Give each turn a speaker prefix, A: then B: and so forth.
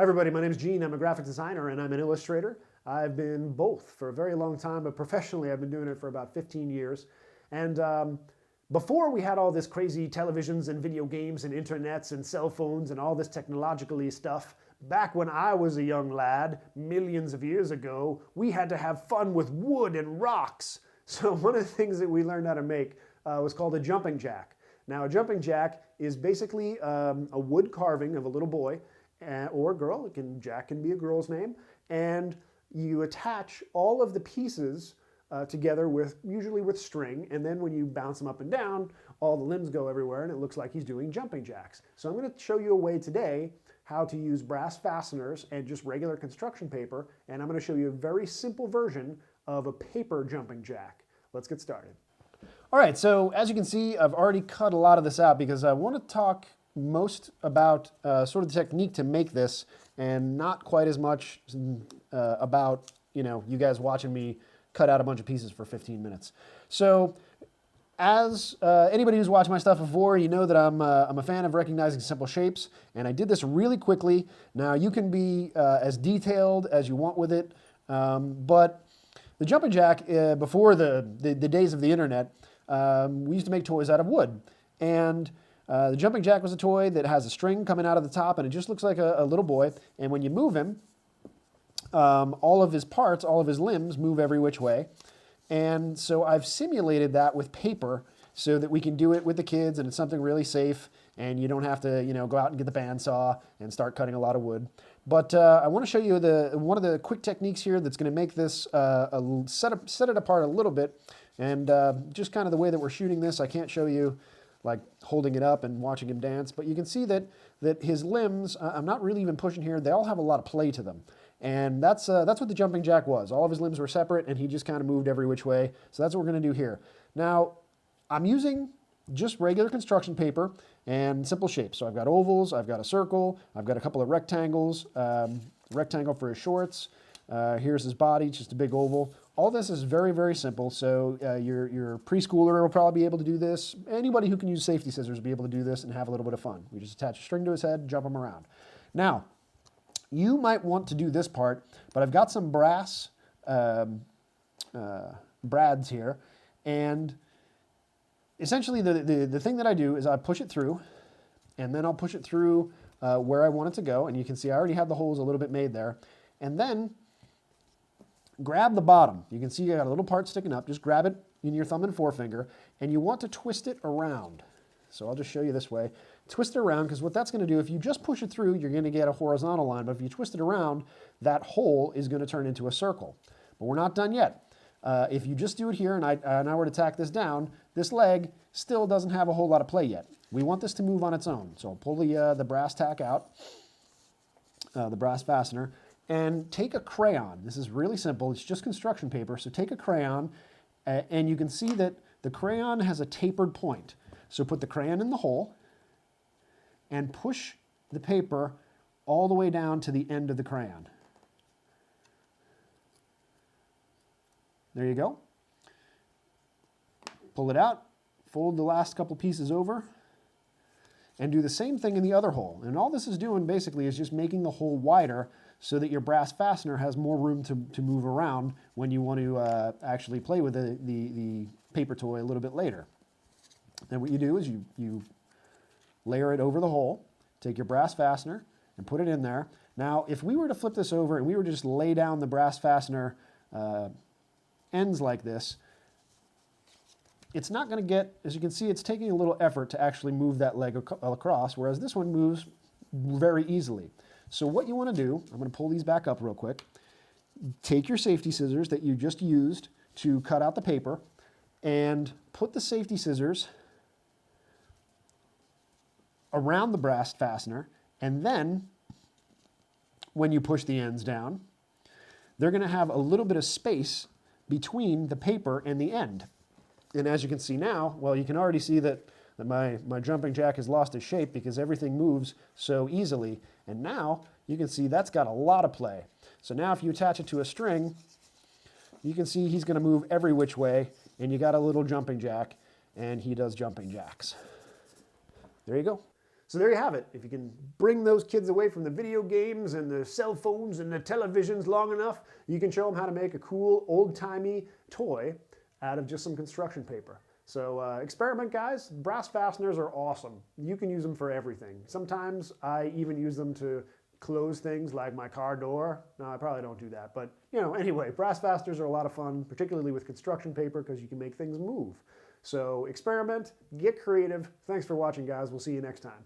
A: Hi everybody, my name is Gene. I'm a graphic designer and I'm an illustrator. I've been both for a very long time, but professionally I've been doing it for about 15 years. And before we had all this crazy televisions and video games and internets and cell phones and all this technologically stuff, back when I was a young lad, millions of years ago, we had to have fun with wood and rocks. So one of the things that we learned how to make was called a jumping jack. Now a jumping jack is basically a wood carving of a little boy or girl. Jack can be a girl's name, and you attach all of the pieces together usually with string, and then when you bounce them up and down, all the limbs go everywhere and it looks like he's doing jumping jacks. So I'm going to show you a way today how to use brass fasteners and just regular construction paper, and I'm going to show you a very simple version of a paper jumping jack. Let's get started. All right, so as you can see, I've already cut a lot of this out because I want to talk most about sort of the technique to make this, and not quite as much about you guys watching me cut out a bunch of pieces for 15 minutes. So as anybody who's watched my stuff before, you know that I'm a fan of recognizing simple shapes, and I did this really quickly. Now you can be as detailed as you want with it, but the jumping jack, before the days of the internet, we used to make toys out of wood, and the jumping jack was a toy that has a string coming out of the top, and it just looks like a little boy, and when you move him, all of his parts, all of his limbs move every which way. And so I've simulated that with paper so that we can do it with the kids, and it's something really safe, and you don't have to go out and get the bandsaw and start cutting a lot of wood. But I want to show you one of the quick techniques here that's going to make this set it apart a little bit, and just kind of the way that we're shooting this. I can't show you like holding it up and watching him dance, but you can see that his limbs, I'm not really even pushing here, they all have a lot of play to them. And that's what the jumping jack was. All of his limbs were separate and he just kind of moved every which way. So that's what we're going to do here. Now, I'm using just regular construction paper and simple shapes. So I've got ovals, I've got a circle, I've got a couple of rectangles, rectangle for his shorts. Here's his body, just a big oval. All this is very, very simple, so your preschooler will probably be able to do this. Anybody who can use safety scissors will be able to do this and have a little bit of fun. We just attach a string to his head, jump him around. Now, you might want to do this part, but I've got some brass brads here, and essentially the thing that I do is I push it through, and then I'll push it through where I want it to go, and you can see I already have the holes a little bit made there, and then grab the bottom. You can see you got a little part sticking up. Just grab it in your thumb and forefinger, and you want to twist it around. So I'll just show you this way. Twist it around, because what that's going to do, if you just push it through, you're going to get a horizontal line, but if you twist it around, that hole is going to turn into a circle. But we're not done yet. If you just do it here, and I were to tack this down, this leg still doesn't have a whole lot of play yet. We want this to move on its own. So I'll pull the brass tack out, the brass fastener, and take a crayon. This is really simple. It's just construction paper. So take a crayon, and you can see that the crayon has a tapered point. So put the crayon in the hole and push the paper all the way down to the end of the crayon. There you go. Pull it out, fold the last couple pieces over, and do the same thing in the other hole. And all this is doing basically is just making the hole wider so that your brass fastener has more room to move around when you want to actually play with the paper toy a little bit later. Then what you do is you layer it over the hole, take your brass fastener and put it in there. Now, if we were to flip this over and we were to just lay down the brass fastener ends like this, it's not going to get, as you can see, it's taking a little effort to actually move that leg across, whereas this one moves very easily. So what you want to do, I'm going to pull these back up real quick, take your safety scissors that you just used to cut out the paper and put the safety scissors around the brass fastener, and then when you push the ends down, they're going to have a little bit of space between the paper and the end. And as you can see now, well, you can already see that my jumping jack has lost its shape because everything moves so easily. And now you can see that's got a lot of play. So now if you attach it to a string, you can see he's going to move every which way, and you got a little jumping jack, and he does jumping jacks. There you go. So there you have it. If you can bring those kids away from the video games and the cell phones and the televisions long enough, you can show them how to make a cool, old-timey toy out of just some construction paper. So experiment, guys. Brass fasteners are awesome. You can use them for everything. Sometimes I even use them to close things like my car door. No, I probably don't do that. But, anyway, brass fasteners are a lot of fun, particularly with construction paper, because you can make things move. So experiment, get creative. Thanks for watching, guys. We'll see you next time.